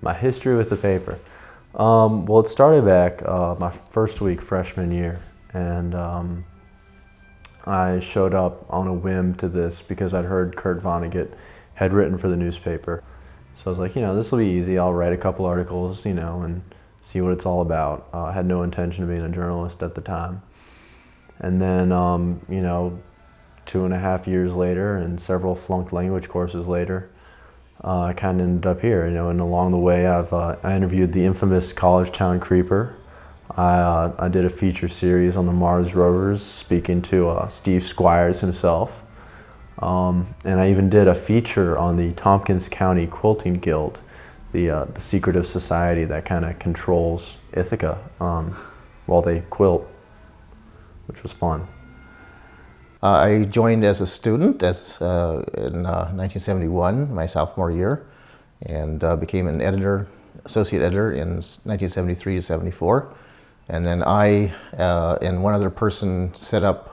My history with the paper. Well, it started back my first week freshman year, and I showed up on a whim to this because I'd heard Kurt Vonnegut had written for the newspaper. So I was like, this will be easy. I'll write a couple articles, and see what it's all about. I had no intention of being a journalist at the time. And then, 2.5 years later and several flunked language courses later, I kind of ended up here, and along the way I interviewed the infamous College Town Creeper. I did a feature series on the Mars rovers, speaking to Steve Squires himself. And I even did a feature on the Tompkins County Quilting Guild, the secretive society that kind of controls Ithaca while they quilt, which was fun. I joined as a student in 1971, my sophomore year, and became an associate editor in 1973 to 74. And then I and one other person set up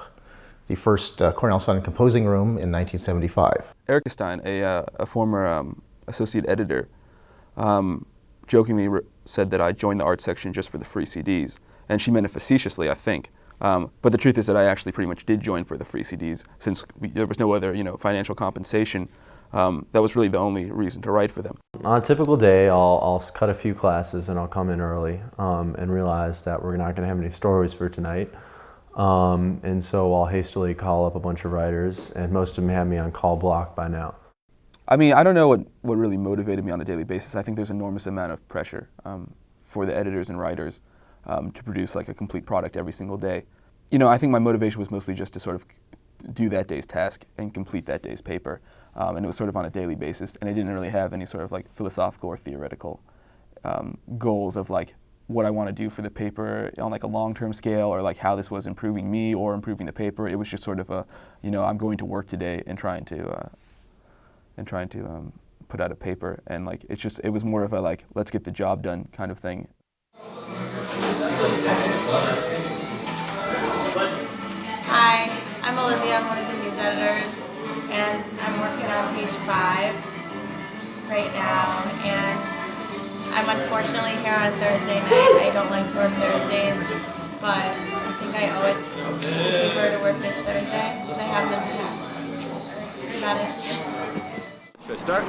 the first Cornell Sun composing room in 1975. Erica Stein, a former associate editor, jokingly said that I joined the art section just for the free CDs. And she meant it facetiously, I think. But the truth is that I actually pretty much did join for the free CDs, since there was no other, financial compensation. That was really the only reason to write for them. On a typical day, I'll cut a few classes and I'll come in early and realize that we're not going to have any stories for tonight. And so I'll hastily call up a bunch of writers, and most of them have me on call block by now. I mean, I don't know what really motivated me on a daily basis. I think there's an enormous amount of pressure for the editors and writers to produce like a complete product every single day. I think my motivation was mostly just to sort of do that day's task and complete that day's paper. And it was sort of on a daily basis, and I didn't really have any sort of like philosophical or theoretical goals of like what I want to do for the paper on like a long-term scale, or like how this was improving me or improving the paper. It was just sort of a, I'm going to work today and trying to put out a paper, and like it was more of a like, let's get the job done kind of thing. Hi, I'm Olivia. I'm one of the news editors, and I'm working on page 5 right now, and I'm unfortunately here on Thursday night. I don't like to work Thursdays, but I think I owe it to the paper to work this Thursday, because I haven't in the past. Got it. Should I start?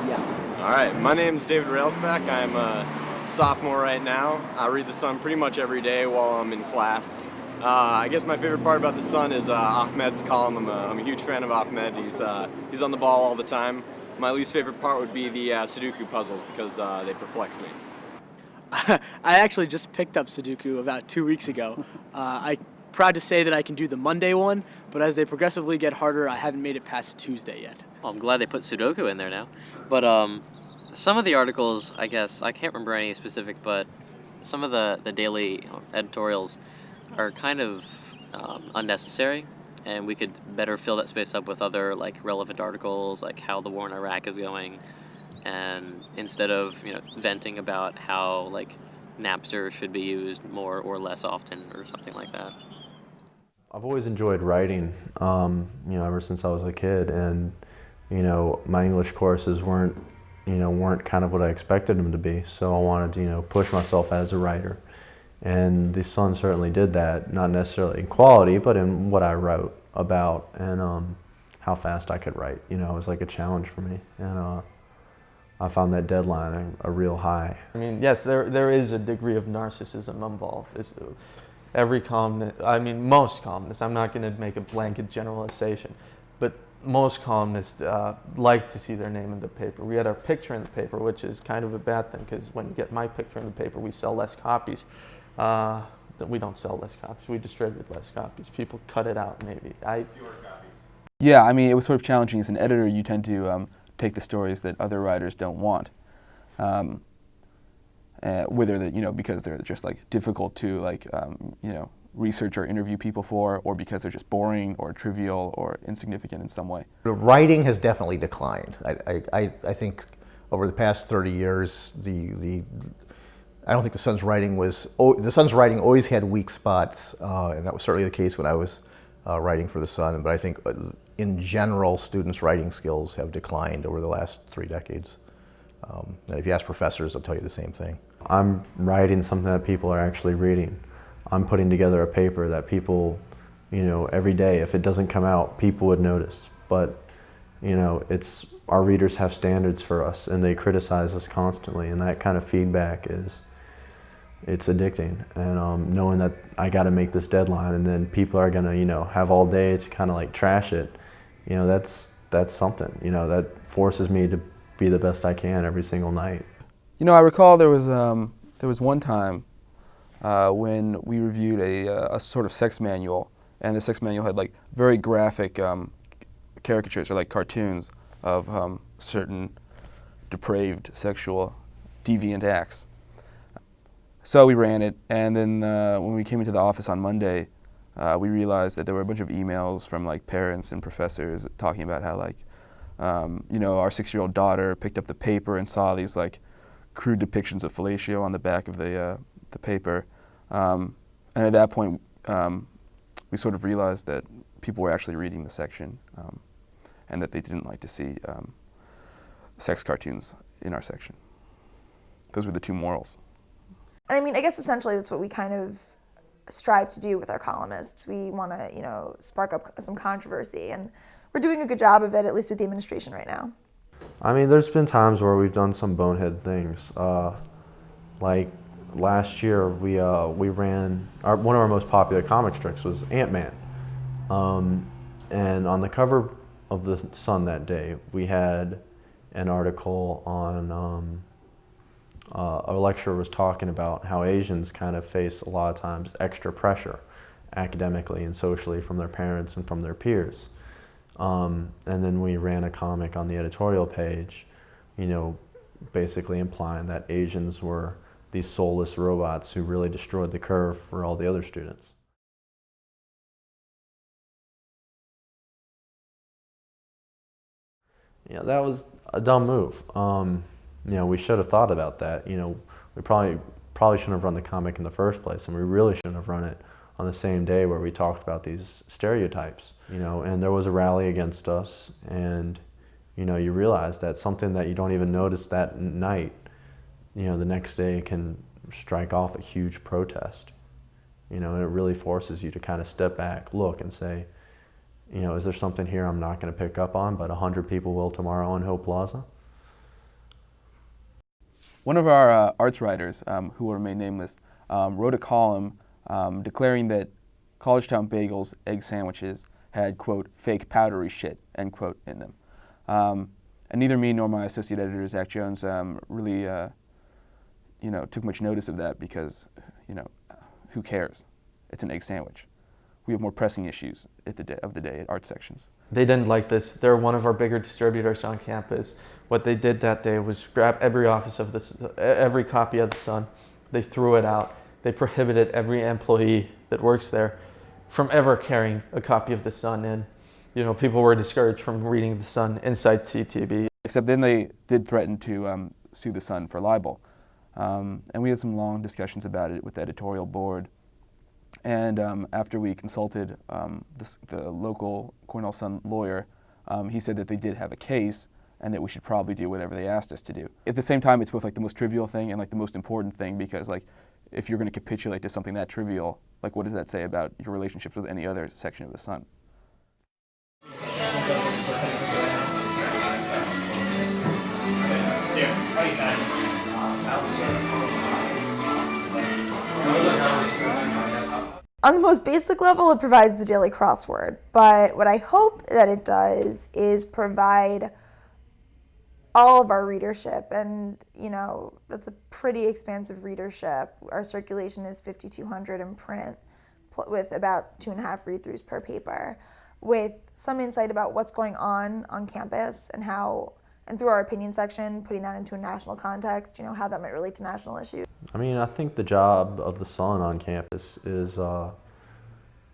Yeah. All right, my name's David Railsback. I'm a sophomore right now. I read The Sun pretty much every day while I'm in class. I guess my favorite part about The Sun is Ahmed's column. I'm a huge fan of Ahmed. He's on the ball all the time. My least favorite part would be the Sudoku puzzles, because they perplex me. I actually just picked up Sudoku about 2 weeks ago. I'm proud to say that I can do the Monday one, but as they progressively get harder, I haven't made it past Tuesday yet. Well, I'm glad they put Sudoku in there now. But some of the articles, I guess, I can't remember any specific, but some of the daily editorials are kind of unnecessary, and we could better fill that space up with other like relevant articles, like how the war in Iraq is going, and instead of venting about how like Napster should be used more or less often or something like that. I've always enjoyed writing, ever since I was a kid, and my English courses weren't kind of what I expected them to be. So I wanted to push myself as a writer. And the Sun certainly did that, not necessarily in quality, but in what I wrote about and how fast I could write. It was like a challenge for me, and I found that deadline a real high. I mean, yes, there is a degree of narcissism involved. Every columnist, most columnists, I'm not going to make a blanket generalization, but most columnists like to see their name in the paper. We had our picture in the paper, which is kind of a bad thing, because when you get my picture in the paper, we sell less copies. We don't sell less copies, we distribute less copies. People cut it out, maybe. Fewer copies. Yeah, I mean, it was sort of challenging. As an editor, you tend to take the stories that other writers don't want, whether because they're just like difficult to research or interview people for, or because they're just boring or trivial or insignificant in some way. The writing has definitely declined. I think over the past 30 years, I don't think the Sun's writing always had weak spots, and that was certainly the case when I was writing for the Sun. But I think in general, students' writing skills have declined over the last 3 decades. And if you ask professors, they'll tell you the same thing. I'm writing something that people are actually reading. I'm putting together a paper that people, every day, if it doesn't come out, people would notice. But, our readers have standards for us and they criticize us constantly, and that kind of feedback it's addicting. And knowing that I got to make this deadline and then people are gonna, have all day to kind of like trash it, that's something, that forces me to be the best I can every single night. I recall there was one time when we reviewed a sort of sex manual, and the sex manual had like very graphic caricatures or like cartoons of certain depraved sexual deviant acts. So we ran it, and then when we came into the office on Monday, we realized that there were a bunch of emails from like parents and professors talking about how like, our 6-year-old daughter picked up the paper and saw these like crude depictions of fellatio on the back of the paper, and at that point, we sort of realized that people were actually reading the section, and that they didn't like to see sex cartoons in our section. Those were the two morals. I mean, I guess essentially that's what we kind of strive to do with our columnists. We want to, spark up some controversy, and we're doing a good job of it, at least with the administration right now. I mean, there's been times where we've done some bonehead things. Like last year, we ran, one of our most popular comic strips was Ant-Man. And on the cover of the Sun that day, we had an article on, a lecturer was talking about how Asians kind of face a lot of times extra pressure academically and socially from their parents and from their peers. And then we ran a comic on the editorial page, basically implying that Asians were these soulless robots who really destroyed the curve for all the other students. That was a dumb move. We should have thought about that. We probably shouldn't have run the comic in the first place, and we really shouldn't have run it on the same day where we talked about these stereotypes. And there was a rally against us, and you realize that something that you don't even notice that night, the next day can strike off a huge protest. And it really forces you to kind of step back, look, and say, is there something here I'm not going to pick up on, but 100 people will tomorrow on Hope Plaza? One of our arts writers, who will remain nameless, wrote a column declaring that College Town Bagels egg sandwiches had, quote, fake powdery shit, end quote, in them. And neither me nor my associate editor, Zach Jones, really, took much notice of that because, who cares? It's an egg sandwich. We have more pressing issues of the day at art sections. They didn't like this. They're one of our bigger distributors on campus. What they did that day was grab every copy of the Sun. They threw it out. They prohibited every employee that works there from ever carrying a copy of the Sun in. People were discouraged from reading the Sun inside CTB. Except then they did threaten to sue the Sun for libel. And we had some long discussions about it with the editorial board. And after we consulted the local Cornell Sun lawyer, he said that they did have a case and that we should probably do whatever they asked us to do. At the same time, it's both like the most trivial thing and like the most important thing, because like if you're going to capitulate to something that trivial, like what does that say about your relationships with any other section of the Sun? On the most basic level, it provides the daily crossword, but what I hope that it does is provide all of our readership, and that's a pretty expansive readership. Our circulation is 5,200 in print, with about 2.5 read-throughs per paper, with some insight about what's going on campus and how, and through our opinion section, putting that into a national context, how that might relate to national issues. I mean, I think the job of the Sun on campus is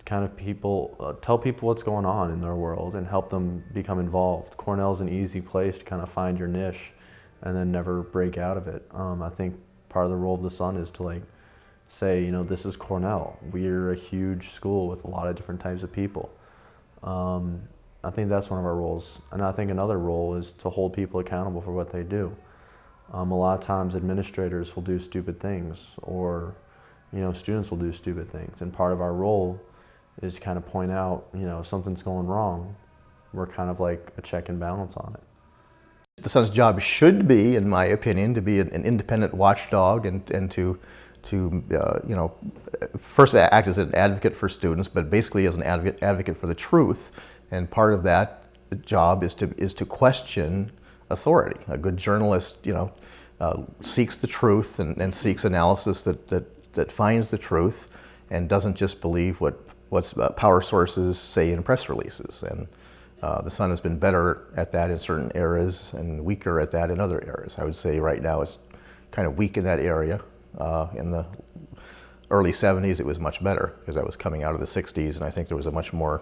kind of tell people what's going on in their world and help them become involved. Cornell's an easy place to kind of find your niche and then never break out of it. I think part of the role of the Sun is to say, this is Cornell. We're a huge school with a lot of different types of people. I think that's one of our roles. And I think another role is to hold people accountable for what they do. A lot of times administrators will do stupid things, or students will do stupid things, and part of our role is kind of point out, if something's going wrong, we're kind of like a check and balance on it. The Sun's job should be, in my opinion, to be an independent watchdog and to first act as an advocate for students, but basically as an advocate for the truth. And part of that job is to question authority. A good journalist, seeks the truth and seeks analysis that finds the truth, and doesn't just believe what power sources say in press releases. And the Sun has been better at that in certain areas and weaker at that in other areas. I would say right now it's kind of weak in that area. In the early 70s it was much better, because I was coming out of the 60s, and I think there was a much more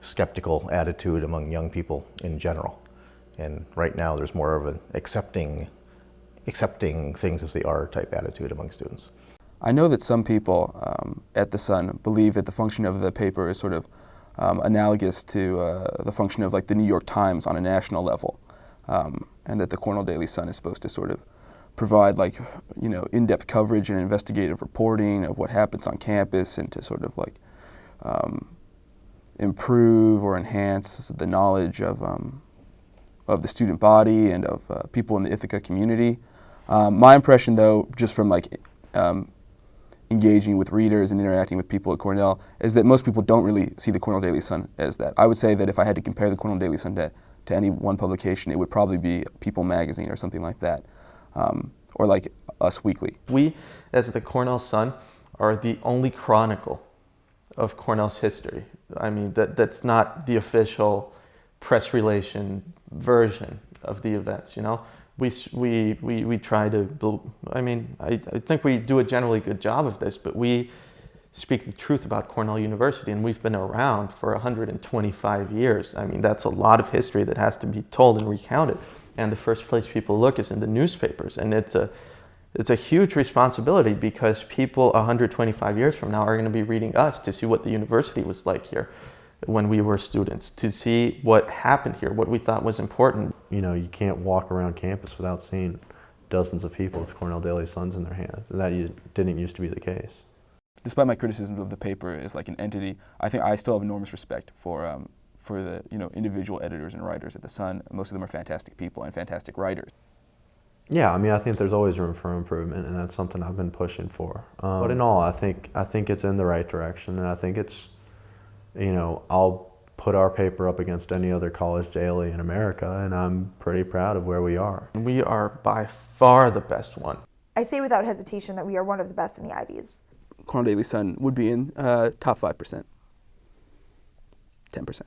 skeptical attitude among young people in general. And right now there's more of an accepting things as they are type attitude among students. I know that some people at the Sun believe that the function of the paper is sort of analogous to the function of like the New York Times on a national level, and that the Cornell Daily Sun is supposed to sort of provide like in-depth coverage and investigative reporting of what happens on campus, and to sort of like improve or enhance the knowledge of the student body and of people in the Ithaca community. My impression, though, just from like engaging with readers and interacting with people at Cornell, is that most people don't really see the Cornell Daily Sun as that. I would say that if I had to compare the Cornell Daily Sun to any one publication, it would probably be People magazine or something like that, or like Us Weekly. We, as the Cornell Sun, are the only chronicle of Cornell's history. I mean, that's not the official press relation version of the events, We try to, I think we do a generally good job of this, but we speak the truth about Cornell University, and we've been around for 125 years. I mean, that's a lot of history that has to be told and recounted. And the first place people look is in the newspapers, and it's a huge responsibility, because people 125 years from now are going to be reading us to see what the university was like here when we were students, to see what happened here, what we thought was important. You can't walk around campus without seeing dozens of people with Cornell Daily Suns in their hands. That didn't used to be the case. Despite my criticism of the paper as like an entity, I think I still have enormous respect for the individual editors and writers at the Sun. Most of them are fantastic people and fantastic writers. Yeah, I think there's always room for improvement, and that's something I've been pushing for. But in all, I think it's in the right direction, and I think it's, I'll put our paper up against any other college daily in America, and I'm pretty proud of where we are. We are by far the best one. I say without hesitation that we are one of the best in the Ivies. Cornell Daily Sun would be in top 5%, 10%.